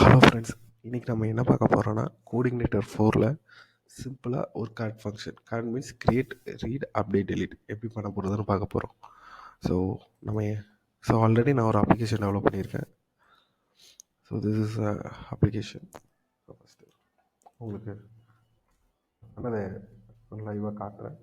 Hello friends, இன்றைக்கி நம்ம என்ன பார்க்க போகிறோன்னா கோடிங்னேட்டர் 4ல் சிம்பிளாக ஒரு CAD function. CAD means create, read, update, delete எப்படி பண்ண போகிறதுன்னு பார்க்க போகிறோம். ஸோ நம்ம ஆல்ரெடி நான் ஒரு அப்ளிகேஷன் டெவலப் பண்ணியிருக்கேன். So this is application. So first உங்களுக்கு அதை லைவாக காட்டுறேன்.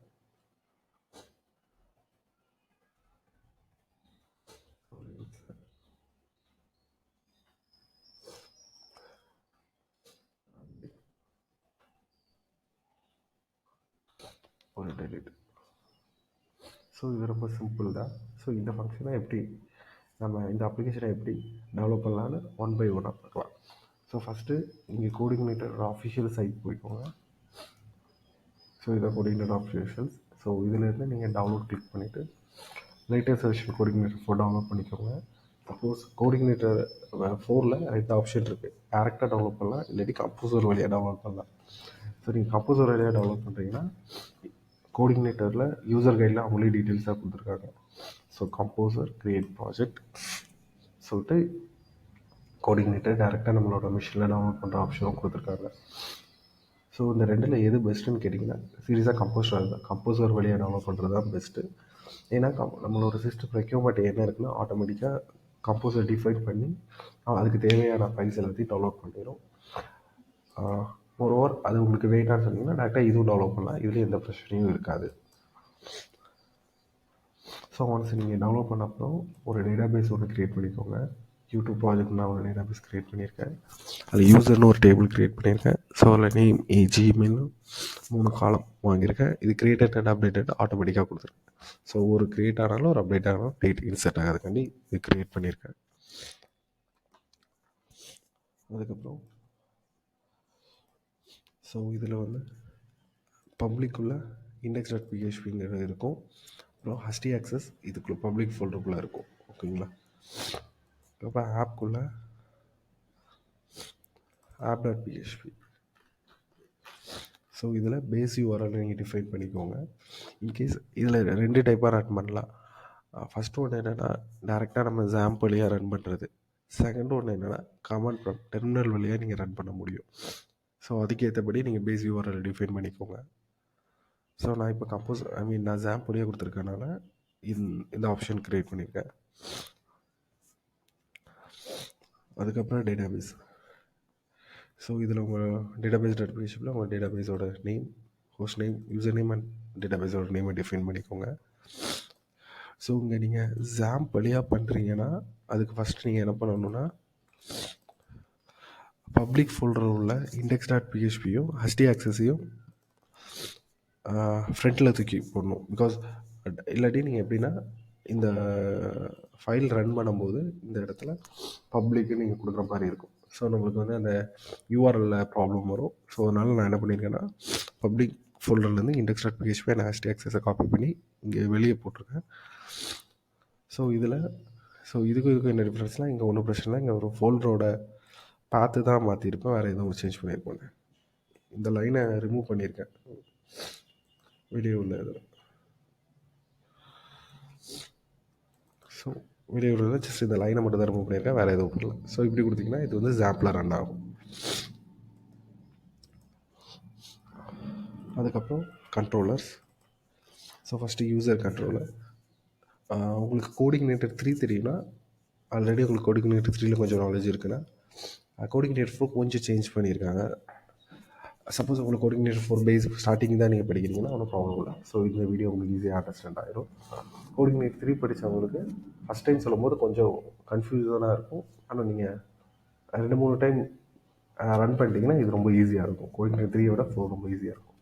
ஒரு டெலீட். ஸோ இது ரொம்ப சிம்பிள் தான். ஸோ இந்த ஃபங்க்ஷனை எப்படி நம்ம இந்த அப்ளிகேஷனை எப்படி டெவலப் பண்ணலான்னு ஒன் பை ஒன்னாக பார்க்கலாம். ஸோ ஃபஸ்ட்டு இங்கே கோடிங்னேட்டர் ஆஃபிஷியல் சைட் போய்க்கோங்க. ஸோ இதை கோடிங்னேட்டர் ஆஃபிஷியல்ஸ். ஸோ இதிலேருந்து நீங்கள் டவுன்லோட் கிளிக் பண்ணிவிட்டு லேட்டஸ்ட் வெர்ஷன் கோடிங்னேட்டர் 4 டவுன்லோட் பண்ணிக்கோங்க. சப்போஸ் கோடிங்னேட்டர் 4ல் 2 ஆப்ஷன் இருக்குது. டேரெக்டாக டவுன்லோட் பண்ணலாம், இல்லாட்டி கம்போசர் வழியாக டவுன்லோட் பண்ணலாம். ஸோ நீங்கள் கம்போசர் வழியாக டவுன்லோட் பண்ணுறீங்கன்னா கோடிங்னேட்டரில் யூசர் கைடில் அவங்களே டீட்டெயில்ஸாக கொடுத்துருக்காங்க. ஸோ கம்போசர், கிரியேட் ப்ராஜெக்ட் சொல்லிட்டு கோடிங்னேட்டர் டேரெக்டாக நம்மளோட மிஷினில் டவுன்லோட் பண்ணுற ஆப்ஷனும் கொடுத்துருக்காங்க. ஸோ இந்த ரெண்டில் எது பெஸ்ட்டுன்னு கேட்டிங்கன்னா சீரியஸாக கம்போசர் தான். கம்போசர் வழியாக டவுன்லோட் பண்ணுறது தான் பெஸ்ட்டு. ஏன்னா நம்மளோட சிஸ்டம் ரெக்யூர்மெண்ட் என்ன இருக்குன்னா ஆட்டோமேட்டிக்காக கம்போசர் டிஃபைன் பண்ணி அதுக்கு தேவையான ஃபைல்ஸ் எல்லாத்தையும் டவுன்லோட் பண்ணிடும். ஓவர் அது உங்களுக்கு வெயிட்டான்னு சொன்னீங்கன்னா டேரெக்டாக இதுவும் டெவலப் பண்ணலாம். இதுலேயும் எந்த பிரச்சனையும் இருக்காது. ஸோ ஒன்ஸ் நீங்கள் டவுன்லோட் பண்ண அப்புறம் ஒரு டேட்டாபேஸ் ஒன்று க்ரியேட் பண்ணிக்கோங்க. யூடியூப் ப்ராஜெக்ட் நான் ஒரு டேட்டாபேஸ் க்ரியேட் பண்ணியிருக்கேன். அதில் யூசர்னு ஒரு டேபிள் க்ரியேட் பண்ணியிருக்கேன். ஸோ அதில் நேம், ஏஜ், இமெயில் 3 காலம் வாங்கியிருக்கேன். இது கிரியேட்டட் அண்ட் அப்டேட்டட் ஆட்டோமேட்டிக்காக கொடுத்துருக்கேன். ஸோ ஒரு க்ரியேட் ஆனாலும் ஒரு அப்டேட் ஆனாலும் டேட் இன்செர்ட் ஆகாதுக்காண்டி இது க்ரியேட் பண்ணியிருக்கேன். அதுக்கப்புறம் ஸோ இதில் வந்து பப்ளிக்குள்ள index.phpங்கிறது இருக்கும். அப்புறம் ajax இதுக்குள்ளே பப்ளிக் ஃபோல்டருக்குள்ளே இருக்கும். ஓகேங்களா? இப்போ ஆப்குள்ளே app.php. ஸோ இதில் பேஸ் யூஆர்எல் நீங்கள் டிஃபைன் பண்ணிக்கோங்க. இன்கேஸ் இதில் 2 டைப்பாக ரன் பண்ணலாம். ஃபஸ்ட்டு ஒன்று என்னென்னா டேரெக்டாக நம்ம ஜாம்ப் வழியாக ரன் பண்ணுறது. செகண்ட் ஒன்று என்னென்னா கமாண்ட் ப்ராம்ப்ட் டெர்மினல் வழியாக நீங்கள் ரன் பண்ண முடியும். ஸோ அதுக்கேற்றபடி நீங்கள் பேஸ் யூஆர்எல் டிஃபைன் பண்ணிக்கோங்க. ஸோ நான் இப்போ நான் ஜாம்ப் வழியாக கொடுத்துருக்கனால இந்த ஆப்ஷன் க்ரியேட் பண்ணியிருக்கேன். அதுக்கப்புறம் டேட்டாபேஸ். ஸோ இதில் உங்கள் database.phpல உங்கள் டேட்டாபேஸோட name, host name, user name and டேட்டாபேஸோட நேமை டிஃபைன் பண்ணிக்கோங்க. ஸோ இங்கே நீங்கள் ஜாம்ப் வழியாக பண்ணுறீங்கன்னா அதுக்கு ஃபஸ்ட்டு நீங்கள் என்ன பண்ணணுன்னா பப்ளிக் ஃபோல்டர் உள்ள index.phpயும் ajaxஸையும் ஃப்ரண்ட்டில் தூக்கி போடணும். பிகாஸ் இல்லாட்டி நீங்கள் எப்படின்னா இந்த ஃபைல் ரன் பண்ணும்போது இந்த இடத்துல பப்ளிக்கு நீங்கள் கொடுக்குற மாதிரி இருக்கும். ஸோ நம்மளுக்கு வந்து அந்த யூஆர்எல்ல ப்ராப்ளம் வரும். ஸோ அதனால் நான் என்ன பண்ணியிருக்கேன்னா பப்ளிக் ஃபோல்டர்லேருந்து index.php அண்ட் ajaxஸை காப்பி பண்ணி இங்கே வெளியே போட்டிருக்கேன். ஸோ இதுக்கும் என்ன டிஃப்ரென்ஸ்னால் இங்கே ஒன்றும் பிரச்சனை இல்லை. இங்கே ஒரு ஃபோல்டரோட பார்த்து தான் மாற்றிருப்பேன், வேறு எதுவும் சேஞ்ச் பண்ணியிருப்பேன். இந்த லைனை ரிமூவ் பண்ணியிருக்கேன் வெளியே உள்ள இதில். ஸோ வெளியே உள்ளதில் ஜஸ்ட் இந்த லைனை மட்டும் தான் ரிமூவ் பண்ணியிருக்கேன், வேறு எதுவும் பண்ணல. ஸோ இப்படி கொடுத்தீங்கன்னா இது வந்து ஜாம்பில் ரன் ஆகும். அதுக்கப்புறம் controllers. So first user controller. உங்களுக்கு கோடிங்னேட்டர் 3 தெரியும்னா ஆல்ரெடி உங்களுக்கு கோடிங்னேட்டர் 3ல் கொஞ்சம் நாலேஜ் இருக்குன்னா கோடிங்னேட்டர் 4 கொஞ்சம் சேஞ்ச் பண்ணியிருக்காங்க. சப்போஸ் உங்களுக்கு கோடிங்னேட்டர் 4 பேஸ் ஸ்டார்டிங் தான் நீங்கள் படிக்கிறீங்கன்னா ஒன்றும் ப்ராப்ளம் இல்லை. ஸோ இந்த வீடியோ உங்களுக்கு ஈஸியாக அண்டர்ஸ்டாண்ட் ஆகிடும். கோடிங்னேட்டர் 3 படித்தவங்களுக்கு ஃபஸ்ட் டைம் சொல்லும் போது கொஞ்சம் கன்ஃபியூஷனாக இருக்கும். ஆனால் நீங்கள் 2-3 டைம் ரன் பண்ணிட்டீங்கன்னா இது ரொம்ப ஈஸியாக இருக்கும். கோடிங்னேட்டர் 3 விட 4 ரொம்ப ஈஸியாக இருக்கும்.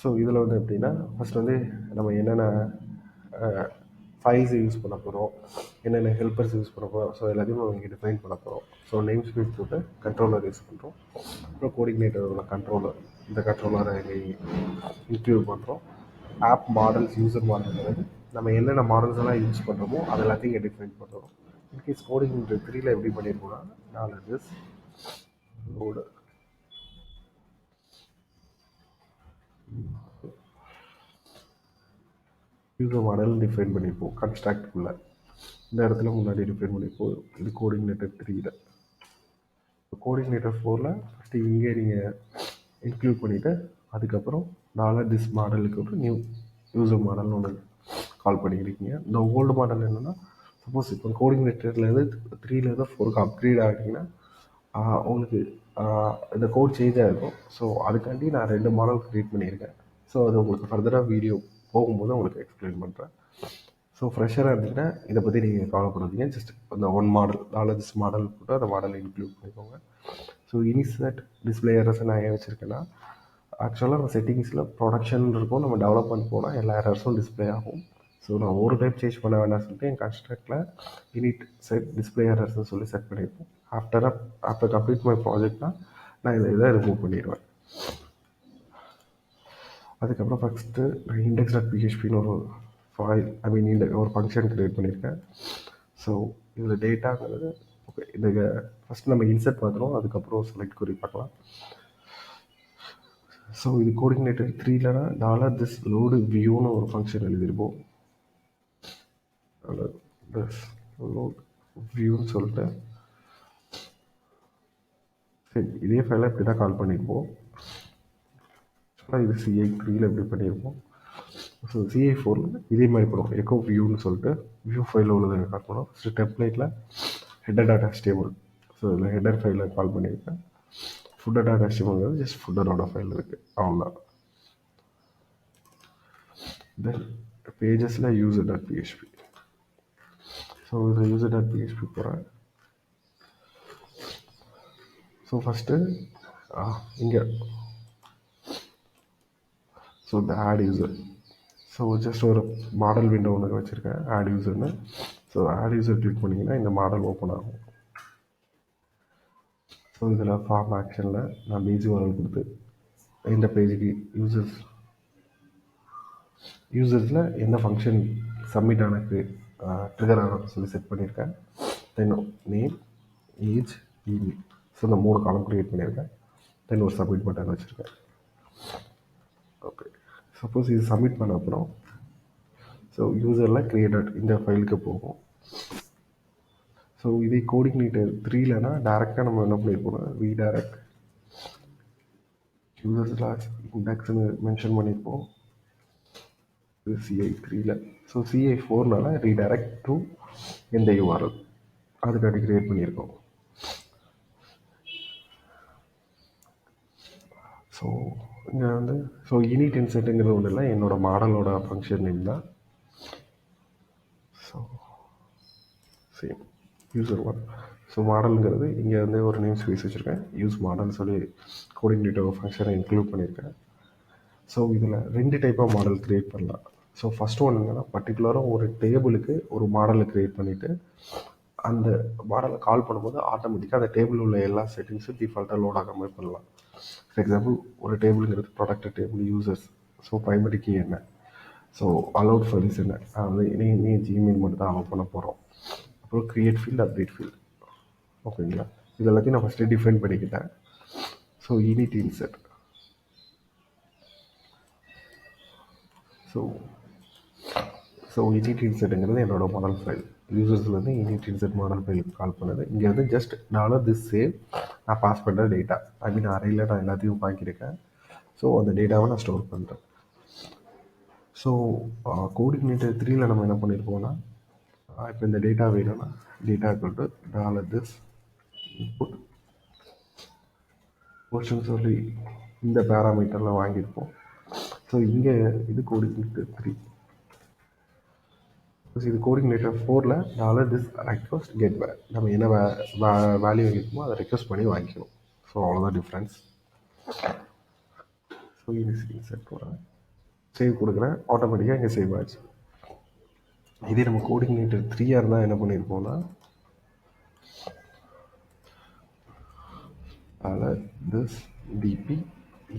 ஸோ இதில் வந்து எப்படின்னா ஃபஸ்ட் வந்து நம்ம என்னென்ன ஃபைல்ஸ் யூஸ் பண்ண போகிறோம், என்னென்ன ஹெல்ப்பர்ஸ் யூஸ் பண்ண போகிறோம், ஸோ எல்லாத்தையும் நம்ம இங்கே டிஃபைன் பண்ண போகிறோம். ஸோ நேம் ஸ்பேஸ் போட்டு கண்ட்ரோலர் யூஸ் பண்ணுறோம். அப்புறம் கோடிங்னேட்டரோட கண்ட்ரோலர், இந்த கண்ட்ரோலரை இங்கே இன்க்ளூட் பண்ணுறோம். ஆப் மாடல்ஸ், யூசர் மாடல், நம்ம என்னென்ன மாடல்ஸ் எல்லாம் யூஸ் பண்ணுறோமோ அது எல்லாத்தையும் இங்கே டிஃபைன் பண்ணுறோம். இன்கேஸ் கோடிங்னேட்டர் 3ல் எப்படி பண்ணியிருக்கோம்னா 4 this load user model define பண்ணியிருப்போம் கன்ஸ்ட்ரக்டுக்குள்ளே. இந்த இடத்துல முன்னாடி டிஃபைன் பண்ணியிருப்போம். இது கோடிங்னேட்டர் 3ல். கோஆர்டினேட்டர் 4ல் ஃபஸ்ட்டு இங்கே நீங்கள் இன்க்ளூட் பண்ணிவிட்டு அதுக்கப்புறம் திஸ் மாடலுக்கு ஒரு நியூ யூசர் மாடல்னு ஒன்று கால் பண்ணியிருக்கீங்க. இந்த ஓல்டு மாடல் என்னென்னா, சப்போஸ் இப்போ கோஆர்டினேட்டர்லேருந்து 3லேருந்து 4க்கு அப்கிரேட் ஆகிட்டிங்கன்னா உங்களுக்கு இந்த கோட் சேஞ்ச் ஆகிருக்கும். ஸோ அதுக்காண்டி நான் 2 மாடல் க்ரியேட் பண்ணியிருக்கேன். ஸோ அது உங்களுக்கு ஃபர்தராக வீடியோ போகும்போது உங்களுக்கு எக்ஸ்பிளைன் பண்ணுறேன். ஸோ ஃப்ரெஷராக இருந்துச்சுன்னா இதை பற்றி நீங்கள் கவலைப்படாதீங்க. ஜஸ்ட் அந்த ஒன் மாடல் திஸ் மாடல் போட்டு அந்த மாடலை இன்க்ளூட் பண்ணிக்கோங்க. ஸோ இனிஷியேட் டிஸ்பிளே எரர்ஸ் நான் ஏன் வச்சுருக்கேன்னா, ஆக்சுவலாக நம்ம செட்டிங்ஸில் ப்ரொடக்ஷன் இருக்கும், நம்ம டெவலப்மெண்ட் போனால் எல்லா எரர்ஸும் டிஸ்பிளே ஆகும். ஸோ நான் ஒரு டைப் சேஞ்ச் பண்ண வேண்டாம் சொல்லிட்டு என் கன்ஸ்ட்ரக்டில் இனிட் செட் டிஸ்பிளே எரர்ஸ்னு சொல்லி செட் பண்ணியிருப்போம். ஆஃப்டர் கம்ப்ளீட் மை ப்ராஜெக்ட்னா நான் இதை ரிமூவ் பண்ணிடுவேன். அதுக்கப்புறம் ஃபஸ்ட்டு நான் index.phpன்னு ஒரு ஃபைல் ஒரு ஃபங்க்ஷன் க்ரியேட் பண்ணியிருக்கேன். ஸோ இதில் டேட்டாங்கிறது ஓகே. இந்த ஃபஸ்ட்டு நம்ம இன்சர்ட் பார்த்துருவோம், அதுக்கப்புறம் செலக்ட் குறி பார்க்கலாம். ஸோ இது கோஆர்டினேட்டர் 3ல் திஸ் லோடு வியூன்னு ஒரு ஃபங்க்ஷன் எழுதியிருப்போம். திஸ் லோட் வியூன்னு சொல்லிட்டு சரி இதே ஃபைலை இப்படி தான் கால் பண்ணியிருப்போம். இது CI3ல் எப்படி பண்ணியிருப்போம். ஸோ CI4ல் இதே மாதிரி பண்ணுவோம். எக்கோ வியூன்னு சொல்லிட்டு வியூ ஃபைலில் உள்ளதை கால் பண்ணுவோம். ஃபஸ்ட்டு டெம்ப்ளேட்டில் ஹெட்டர் டாட் HTML. ஸோ இதில் ஹெட்டர் ஃபைலில் கால் பண்ணியிருக்கேன். ஃபுட்டர் டாட் HTML ஜஸ்ட் ஃபுட்டரோட ஃபைல் இருக்குது, அவ்வளோதான். தென் பேஜஸில் user.php. ஸோ இதில் user.php போகிறேன். ஸோ ஃபஸ்ட்டு இங்கே ஸோ இந்த ஆட் யூசர். ஸோ ஜஸ்ட் ஒரு மாடல் விண்டோ ஒன்று வச்சுருக்கேன், ஆட் யூசர்னு. ஸோ ஆட் யூசர் கிளிக் பண்ணிங்கன்னா இந்த மாடல் ஓப்பன் ஆகும். ஸோ இதில் ஃபார்ம் ஆக்ஷனில் நான் பேஜ் வரல் கொடுத்து இந்த பேஜுக்கு யூசர்ஸில் என்ன ஃபங்க்ஷன் சப்மிட் ஆனக்கு ட்ரிகர் ஆனது சொல்லி செட் பண்ணியிருக்கேன். தென் நேம், ஏஜ், இமெயில். ஸோ இந்த 3 காலம் க்ரியேட் பண்ணியிருக்கேன். தென் ஒரு சப்மிட் பட்டன் வச்சுருக்கேன். ஓகே, சப்போஸ் இது சப்மிட் பண்ண அப்புறம் ஸோ யூசரில் கிரியேட்டட் இந்த ஃபைலுக்கு போகும். ஸோ இதே கோஆர்டினேட்டர் 3லனா டேரெக்டாக நம்ம என்ன பண்ணியிருப்போம்னா ரீடைரக்ட் யூசர்ஸ் இண்டெக்ஸ்னு மென்ஷன் பண்ணியிருப்போம். இது CI3ல். ஸோ CI4னால ரீடைரக்ட் டு எந்த URL அதுக்காண்டி கிரியேட் பண்ணியிருக்கோம். ஸோ இங்கே ஸோ இனிட் இன்செட்டுங்கிறது ஒன்றும் இல்லை, என்னோடய மாடலோட ஃபங்க்ஷன் நேம் தான். So same user 1. ஸோ மாடலுங்கிறது இங்கே ஒரு நேம் ஸ்பேஸ் வச்சுருக்கேன், யூஸ் மாடல்னு சொல்லி கோஆர்டினேட்டர் ஃபங்க்ஷனை இன்க்ளூட் பண்ணியிருக்கேன். ஸோ இதில் 2 டைப்பாக மாடல் க்ரியேட் பண்ணலாம். ஸோ ஃபஸ்ட் ஒன் என்னென்னா, பர்டிகுலராக ஒரு டேபிளுக்கு ஒரு மாடலை க்ரியேட் பண்ணிவிட்டு அந்த மாடலை கால் பண்ணும்போது ஆட்டோமேட்டிக்காக அந்த டேபிள் உள்ள எல்லா செட்டிங்ஸும் டிஃபால்ட்டாக லோட் ஆகிற மாதிரி பண்ணலாம். ஃபார் எக்ஸாம்பிள் ஒரு டேபிளுங்கிறது product table, users. So primary key என்ன, ஸோ அலோட் ஃபைல்ஸ் என்ன, நீ ஜிமெயில் மட்டும் தான் அலோவ் பண்ண போகிறோம். அப்புறம் க்ரியேட் ஃபீல்டு, அப்டேட் ஃபீல்டு. ஓகேங்களா, இது எல்லாத்தையும் நான் ஃபஸ்ட்டு டிஃபைன் பண்ணிக்கிட்டேன். So init insert. So init இன்செட்டுங்கிறது என்னோடய மாடல் ஃபைல். யூசர்ஸ்லேருந்து இனிட் இன்செட் மாடல் ஃபைலுக்கு கால் பண்ணுது. இங்கே ஜஸ்ட் திஸ் சேவ் நான் பாஸ் பண்ணுற டேட்டா. அறையில் நான் எல்லாத்தையும் வாங்கியிருக்கேன். ஸோ அந்த டேட்டாவை நான் ஸ்டோர் பண்ணுறேன். ஸோ கோஆர்டினேட்டர் 3ல் நம்ம என்ன பண்ணியிருப்போம்னா, இப்போ இந்த டேட்டா வேணும்னா data equal to $this input portion சொல்லி இந்த பேராமீட்டரில் வாங்கியிருப்போம். ஸோ இங்கே இது கோஆர்டினேட்டர் 3. இது கோஆர்டினேட்டர் 4ல் this request get நம்ம என்ன வேல்யூ வாங்கியிருக்கோமோ அதை ரெக்வஸ்ட் பண்ணி வாங்கிக்கணும். ஸோ அவ்வளோதான் டிஃப்ரென்ஸ். ஸோ இது செட் போடுறேன், சேவ் கொடுக்குறேன், ஆட்டோமேட்டிக்காக இங்கே சேவ் ஆச்சு. இதே நம்ம கோஆர்டினேட்டர் 3ஆக இருந்தால் என்ன பண்ணியிருப்போம்னா, அதில் this dp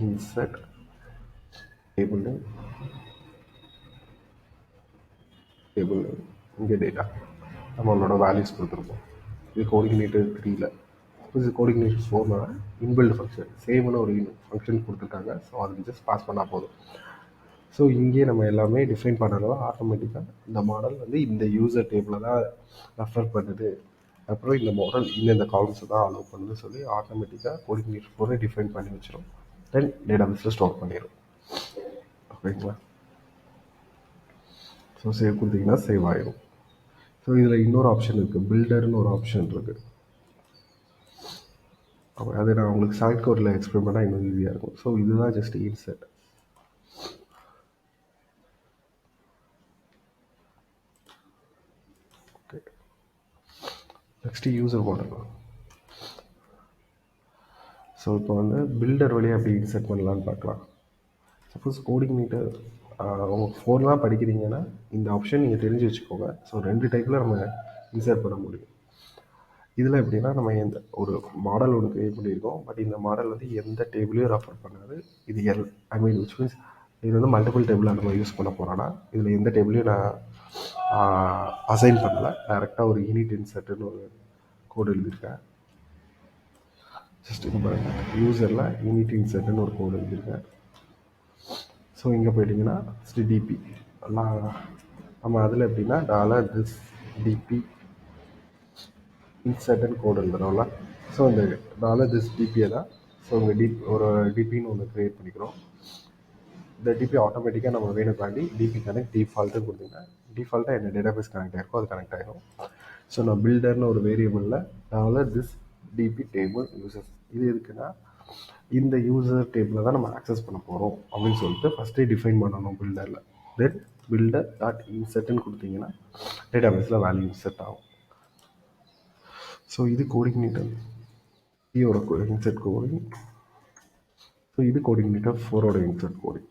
insert டேபிள் இங்கே டேட்டா நம்மளோட வேல்யூஸ் கொடுத்துருப்போம். இது கோஆர்டினேட்டர் 3ல். இது கோஆர்டினேட்டர் 4னால இன்பில்ட் ஃபங்க்ஷன் சேம்னு ஒரு ஃபங்க்ஷன் கொடுத்துருக்காங்க. ஸோ அதுக்கு ஜஸ்ட் பாஸ் பண்ணால் போதும். ஸோ இங்கே நம்ம எல்லாமே டிஃபைன் பண்ணுறதோ ஆட்டோமேட்டிக்காக இந்த மாடல் இந்த யூசர் டேபிளில் தான் ரெஃபர் பண்ணுது அப்புறம் இந்த மாடல் இந்த காலம்ஸ் தான் அலோவ் பண்ணுன்னு சொல்லி ஆட்டோமேட்டிக்காக கோடிங்னேட்டர் 4 டிஃபைன் பண்ணி வச்சிடும். தென் டேட்டாபேஸில் ஸ்டோர் பண்ணிடும். ஓகேங்களா? ஸோ சேவ் கொடுத்தீங்கன்னா சேவ் ஆயிடும். ஸோ இதில் இன்னொரு ஆப்ஷன் இருக்குது, பில்டர்னு ஒரு ஆப்ஷன் இருக்குது. அதை நான் உங்களுக்கு சாஃப்ட் கோடில் எக்ஸ்பிளைன் பண்ணால் இன்னும் ஈஸியாக இருக்கும். ஸோ இதுதான் just inset. Okay, next user model. So இப்போ வந்து பில்டர் வழியாக எப்படி இன்செர்ட் பண்ணலான்னு பார்க்கலாம். சப்போஸ் கோடிங்னேட்டர் உங்கள் 4 தான் படிக்கிறீங்கன்னா இந்த ஆப்ஷன் நீங்கள் தெரிஞ்சு வச்சுக்கோங்க. ஸோ 2 டைப்பில் நம்ம இன்சர்ட் பண்ண முடியும். இதில் எப்படின்னா, நம்ம எந்த ஒரு மாடல் ஒன்று க்ரியேட் பண்ணியிருக்கோம். பட் இந்த மாடல் வந்து எந்த டேபிளையும் ரெஃபர் பண்ணாது. இது ஐ மீன் விச் மீன்ஸ் இது வந்து மல்டிபிள் டேபிளாக நம்ம யூஸ் பண்ண போகிறோன்னா இதில் எந்த டேபிளையும் நான் அசைன் பண்ணல. டேரெக்டாக ஒரு யூனிட் இன்சர்ட்னு ஒரு கோடு எழுதியிருக்கேன். ஜஸ்ட் இப்போ யூசரில் யூனிட் இன்சர்ட்னு ஒரு கோடு எழுதியிருக்கேன். ஸோ இங்கே போயிட்டிங்கன்னா டிபி நம்ம அதில் எப்படின்னா $this dp இன்சர்ட்னு கோடு எழுதுறோம்ல. ஸோ இந்த $this dp தான். ஸோ உங்கள் ஒரு டிபின்னு ஒன்று க்ரியேட் பண்ணிக்கிறோம். இந்த டிபி ஆட்டோமேட்டிக்காக நம்ம வேணும் தாண்டி டிபி கனெக்ட் டிஃபால்ட்டு கொடுத்தீங்கன்னா டிஃபால்ட்டாக என்ன டேட்டாபேஸ் கனெக்ட் ஆகிருக்கோ அது கனெக்ட் ஆகிடும். ஸோ நான் பில்டர்னு ஒரு வேரியபிளில் this dp டேபிள் யூசர்ஸ், இது எதுக்குன்னா இந்த யூசர் டேபிளை தான் நம்ம ஆக்சஸ் பண்ண போகிறோம் அப்படின்னு சொல்லிட்டு ஃபஸ்ட்டே டிஃபைன் பண்ணணும் பில்டரில். தென் பில்டர் டாட் இன்செர்ட்னு கொடுத்தீங்கன்னா டேட்டாபேஸில் வேல்யூ இன்செர்ட் ஆகும். ஸோ இது கோடிங்னேட்டர் 3 இன்செர்ட் கோடிங். ஸோ இது கோடிங்னேட்டர் 4 இன்செர்ட் கோடிங்.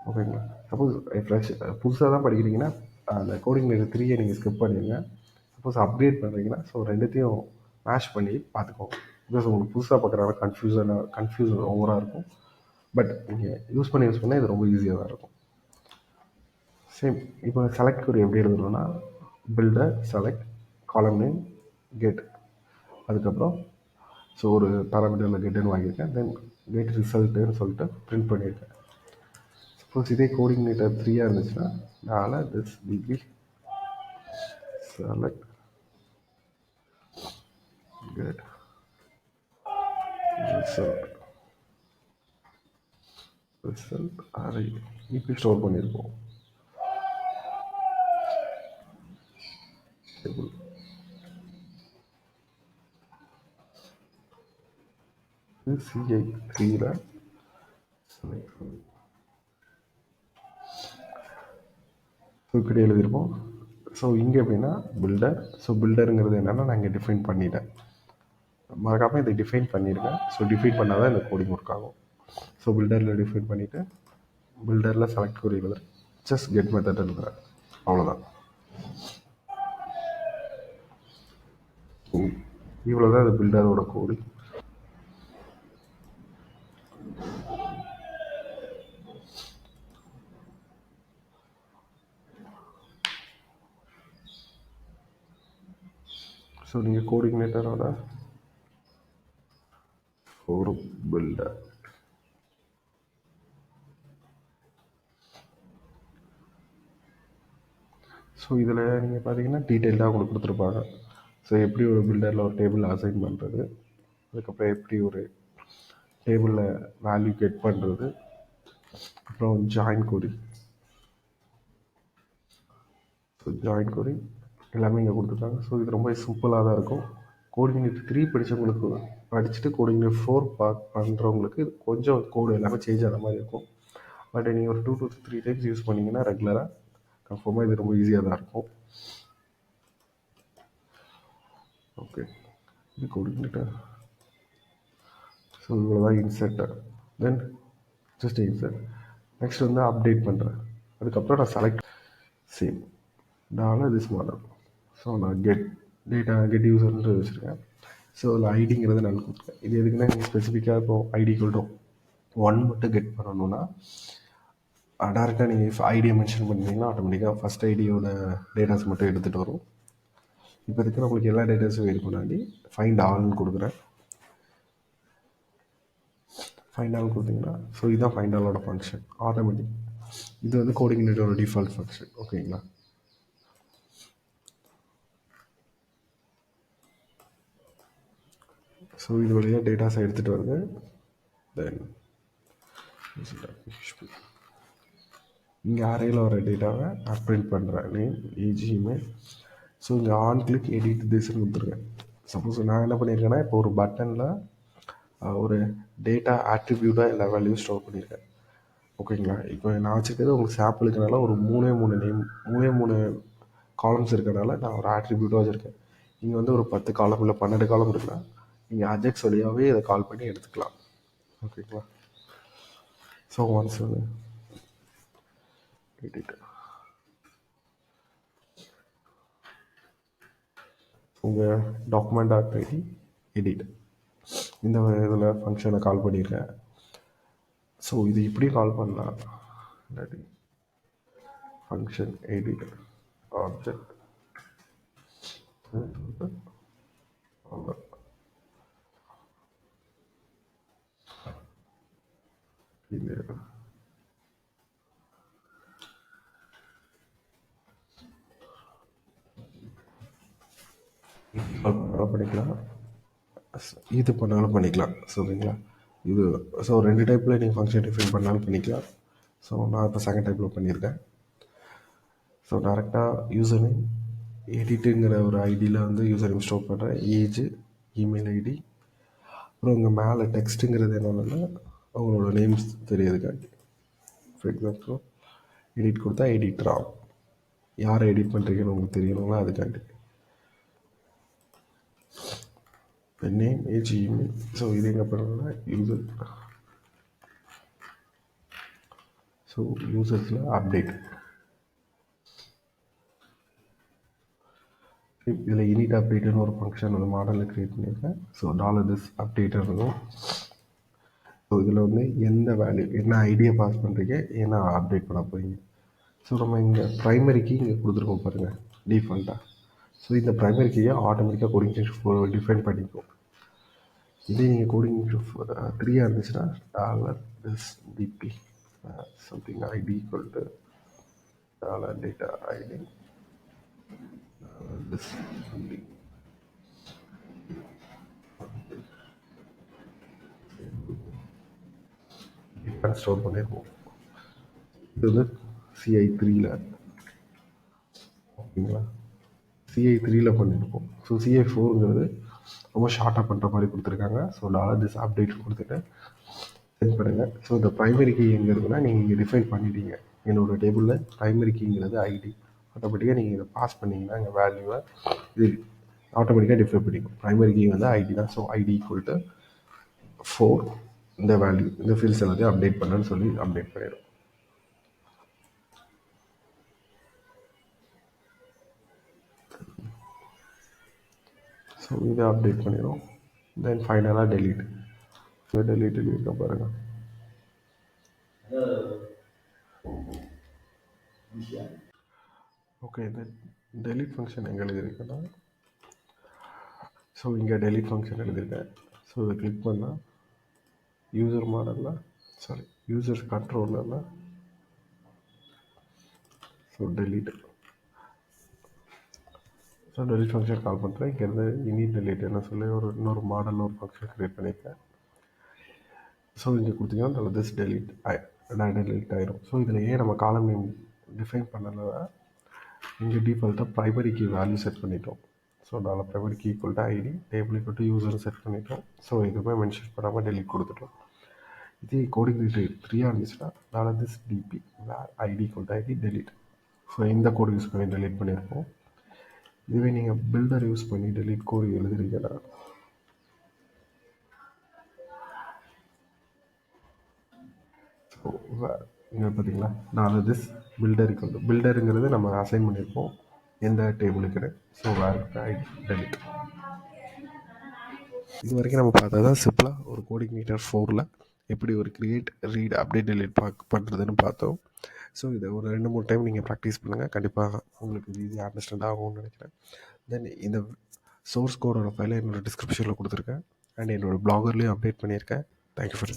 ஓகேங்களா? சப்போஸ் ஃப்ரெஷ் புதுசாக தான் படிக்கிறீங்கன்னா அந்த கோடிங்னேட்டர் 3 நீங்கள் ஸ்கிப் பண்ணிடுங்க. சப்போஸ் அப்கிரேட் பண்ணுறீங்கன்னா ஸோ ரெண்டுத்தையும் மேஷ் பண்ணி பார்த்துக்கோங்க. பிகாஸ் உங்களுக்கு புதுசாக பார்க்குறாங்க கன்ஃபியூஷன் ஓவராக இருக்கும். பட் நீங்கள் யூஸ் பண்ண இது ரொம்ப ஈஸியாக தான் இருக்கும். சேம் இப்போ செலக்ட் query எப்படி எழுதணும்னா builder select column name get, அதுக்கப்புறம் ஸோ ஒரு பேராமீட்டரில் கெட்டுன்னு வாங்கியிருக்கேன். தென் கெட் ரிசல்ட்டுன்னு சொல்லிட்டு பிரிண்ட் பண்ணியிருக்கேன். சப்போஸ் இதே கோடிங்னேட்டர் 3 இருந்துச்சுன்னா நான் this db select get result array இப்படி ஸ்டோர் பண்ணியிருக்கோம். இது CI 3ல இப்படி எழுதியிருப்போம். ஸோ இங்கே எப்படின்னா பில்டர், ஸோ பில்டருங்கிறது என்னென்னா நான் இங்கே டிஃபைன் பண்ணிட்டேன். மறக்காமல் இதை டிஃபைன் பண்ணியிருக்கேன். ஸோ டிஃபைன் பண்ணால் தான் இந்த கோடிங் ஒர்க் ஆகும். ஸோ பில்டரில் டிஃபைன் பண்ணிவிட்டு பில்டரில் செலக்ட் query எழுதுறேன், ஜஸ்ட் கெட் மெத்தட் எழுதுறேன், அவ்வளோதான். இவ்வளோ தான் இது பில்டரோட கோடு. ஸோ நீங்கள் கோடிங்னேட்டரோட ஒரு பில்டர் ஸோ இதில் நீங்கள் பார்த்தீங்கன்னா டீட்டெயில்டாக உங்களுக்கு கொடுத்துருப்பாங்க. ஸோ எப்படி ஒரு பில்டரில் ஒரு டேபிள் அசைன் பண்ணுறது, அதுக்கப்புறம் எப்படி ஒரு டேபிளில் வேல்யூ கெட் பண்ணுறது, அப்புறம் join query. So join query எல்லாமே இங்கே கொடுத்துருக்காங்க. ஸோ இது ரொம்ப சிம்பிளாக தான் இருக்கும். கோடிங்னேட்டர் 3 படிச்சுட்டு கோடிங்னேட்டர் 4 பண்ணுறவங்களுக்கு கொஞ்சம் கோடு எல்லாமே சேஞ்ச் ஆன மாதிரி இருக்கும். பட் நீங்கள் ஒரு 2 to 3 டைம்ஸ் யூஸ் பண்ணிங்கன்னா ரெகுலராக கன்ஃபார்மாக இது ரொம்ப ஈஸியாக தான் இருக்கும். ஓகே, இது கோடிங்னேட்டர். ஸோ இவ்வளோ தான் இன்செர்ட். தென் ஜஸ்ட் இன்செர்ட். நெக்ஸ்ட் வந்து அப்டேட் பண்ணுறேன். அதுக்கப்புறம் நான் select same this model. So நான் கெட் யூசர்ன்ட்டு வச்சுருக்கேன். ஸோ அதில் ஐடிங்கிறது நான் கொடுத்துருக்கேன். இது எதுக்குன்னா நீங்கள் ஸ்பெசிஃபிக்காக இப்போ ஐடி = 1 மட்டும் கெட் பண்ணணுன்னா டேரெக்டாக நீங்கள் ஐடியை மென்ஷன் பண்ணிங்கன்னா ஆட்டோமேட்டிக்காக ஃபஸ்ட் ஐடியோட டேட்டாஸ் மட்டும் எடுத்துகிட்டு வரும். இப்போ இதுக்கு நம்மளுக்கு எல்லா டேட்டாஸும் இருக்குன்னாடி ஃபைண்ட் ஆல்னு கொடுக்குறேன். ஃபைண்ட் ஆல் கொடுத்தீங்கன்னா ஸோ இதுதான் ஃபைண்ட் ஆலோட ஃபங்க்ஷன் ஆட்டோமேட்டிக். இது வந்து கோடிங்னேட்டரோட டிஃபால்ட் ஃபங்க்ஷன். ஓகேங்களா? ஸோ இது வழியாக டேட்டாஸை எடுத்துகிட்டு வருது. தென் இங்கே அறையில் வர டேட்டாவை நான் பிரிண்ட் பண்ணுறேன். Name, age, email. ஸோ இங்கே ஆன் கிளிக் எடிட் திஸ்ன்னு கொடுத்துருக்கேன். சப்போஸ் நான் என்ன பண்ணியிருக்கேன்னா, இப்போ ஒரு பட்டனில் ஒரு டேட்டா ஆட்ரிபியூட்டாக எல்லா வேல்யூவும் ஸ்டோர் பண்ணியிருக்கேன். ஓகேங்களா? இப்போ நான் வச்சுருக்கிறது உங்களுக்கு சாம்பிளுக்குனால ஒரு 3 நேம் 3 காலம்ஸ் இருக்கிறனால நான் ஒரு ஆட்ரிபியூட்டாக வச்சுருக்கேன். இங்கே வந்து ஒரு 10 காலம் இல்லை 12 காலம் இருக்குன்னா நீங்கள் அஜெக்ஸ் வழியாகவே இதை கால் பண்ணி எடுத்துக்கலாம். ஓகேங்களா? ஸோ ஒன்ஸ் வந்து எடிட் உங்கள் டாக்குமெண்ட் ஐடி எடிட் இந்த இதில் ஃபங்க்ஷனை கால் பண்ணியிருக்கேன். ஸோ இது இப்படி கால் பண்ணலாம். இல்லாட்டி ஃபங்க்ஷன் எடிட் ஆப்ஜெக்ட் இது பண்ணிக்கலாம், இது பண்ணாலும் பண்ணிக்கலாம். சரிங்களா? இது ஸோ 2 டைப்பில் நீங்கள் ஃபங்க்ஷன் டிஃபைன் பண்ணாலும் பண்ணிக்கலாம். ஸோ நான் இப்போ செகண்ட் டைப்பில் பண்ணியிருக்கேன். ஸோ டேரெக்டாக யூசர் நேம் எடிட்டுங்கிற ஒரு ஐடியில் வந்து யூசர் நேம் ஸ்டோர் பண்ணுறேன். ஏஜ், இமெயில் ஐடி, அப்புறம் இங்கே மேலே டெக்ஸ்ட்டுங்கிறது என்னென்னா அவங்களோட நேம்ஸ் தெரியுதுக்காண்டி. ஃபார் எக்ஸாம்பிள் எடிட் கொடுத்தா எடிட்டர் ஆகும். யாரை எடிட் பண்ணுறீங்கன்னு உங்களுக்கு தெரியணுங்களா, அதுக்காண்டி. இப்போ நேம், ஏஜ், இமெயில். ஸோ இது எங்கே பண்ணணும்னா யூசர். ஸோ யூசர்ஸில் அப்டேட். இதில் இனிட் அப்டேட்டுன்னு ஒரு ஃபங்க்ஷன் வந்து மாடலில் க்ரியேட் பண்ணியிருக்கேன். ஸோ $this அப்டேட் இருக்கும். ஸோ இதில் வந்து எந்த வேல்யூ என்ன ஐடியா பாஸ் பண்ணுறீங்க, என்ன அப்டேட் பண்ண போகிறீங்க. ஸோ நம்ம இங்கே ப்ரைமரி கீ இங்கே கொடுத்துருக்கோம் பாருங்கள் டிஃபால்ட்டாக. ஸோ இந்த ப்ரைமரி கீயை ஆட்டோமேட்டிக்காக கோடிங் டிஃபைன் பண்ணிக்கும். இதே நீங்கள் கோடிங் 3 இருந்துச்சுன்னா $this dp something id equal to $data id this something. இப்போ ஸ்டோர் பண்ணியிருக்கோம். இது வந்து CI3ல். ஓகேங்களா? CI3ல் பண்ணியிருக்கோம். ஸோ CI4ங்கிறது ரொம்ப ஷார்ட்டாக பண்ணுற மாதிரி கொடுத்துருக்காங்க. ஸோ $this அப்டேட் கொடுத்துட்டு சென்ட் பண்ணுங்கள். ஸோ இந்த ப்ரைமரி கீ எங்கே இருக்குன்னா நீங்கள் இங்கே டிஃபைன் பண்ணிட்டீங்க. என்னோடய டேபிளில் ப்ரைமரி கீங்கிறது ஐடி. ஆட்டோமேட்டிக்காக நீங்கள் இதை பாஸ் பண்ணிங்கன்னா எங்கள் வேல்யூவை இது ஆட்டோமேட்டிக்காக டிஃபைன் பண்ணிக்கும். ப்ரைமரி கீ வந்து ஐடி தான். ஸோ ஐடி ஈக்குவல் டு 4 இந்த வேல்யூ இந்த ஃபீல்ட்ஸ் எல்லாத்தையும் அப்டேட் பண்ணுன்னு சொல்லி அப்டேட் பண்ணிடும். ஸோ இதை அப்டேட் பண்ணிடும். தென் ஃபைனலாக டெலீட். டெலீட் இருக்க பாருங்கள். ஓகே, இந்த டெலீட் ஃபங்க்ஷன் எங்கே எழுதியிருக்கேன்னா, ஸோ இங்கே டெலீட் ஃபங்க்ஷன் எழுதியிருக்கேன். ஸோ இதை கிளிக் பண்ணால் யூசர் மாடலில் யூசர் கண்ட்ரோலரில் ஸோ டெலீட் ஃபங்க்ஷன் கால் பண்ணுறேன். இங்கேருந்து இனி டெலீட் என்ன சொல்லி இன்னொரு மாடலில் ஒரு ஃபங்க்ஷன் க்ரியேட் பண்ணியிருக்கேன். ஸோ இங்கே கொடுத்தீங்கன்னா this டெலீட் ஆயிடும். ஸோ இதில் ஏன் நம்ம காலம் நேம் டிஃபைன் பண்ணலை, இங்கே டிஃபால்ட்டாக ப்ரைமரி கீ வேல்யூ செட் பண்ணிட்டோம். So primary key equal to ID, table equal to user set பண்ணிட்டோம். ஸோ எதுவுமே மென்ஷன் பண்ணாமல் டெலீட் கொடுத்துட்டோம். இதே Codeigniter 3 இருந்துச்சுன்னா this dp where ID equal to ID delete. So இந்த கோடு யூஸ் பண்ணி டெலீட் பண்ணியிருக்கோம். இதுவே நீங்கள் பில்டர் யூஸ் பண்ணி டெலீட் கோடு எழுதுறீங்கன்னா, ஸோ இங்கே பார்த்தீங்களா this பில்டர் ஈக்குவல் டு பில்டருங்கிறது நம்ம அசைன் பண்ணியிருக்கோம் எந்த டேபிளுக்கு. So where ID delete. இது வரைக்கும் நம்ம பார்த்தா தான் சிம்பிளாக ஒரு Codeigniter 4ல் எப்படி ஒரு கிரியேட், ரீட், அப்டேட், டெலீட் பண்ணுறதுன்னு பார்த்தோம். ஸோ இதை ஒரு 2-3 டைம் நீங்கள் ப்ராக்டிஸ் பண்ணுங்கள். கண்டிப்பாக உங்களுக்கு இது ஈஸியாக அண்டர்ஸ்டாண்ட் ஆகும்னு நினைக்கிறேன். தென் இந்த சோர்ஸ் கோடோட ஃபைலை என்னோடய டிஸ்கிரிப்ஷனில் கொடுத்துருக்கேன் அண்ட் என்னோடய ப்ளாகர்லேயும் அப்டேட் பண்ணியிருக்கேன். Thank you for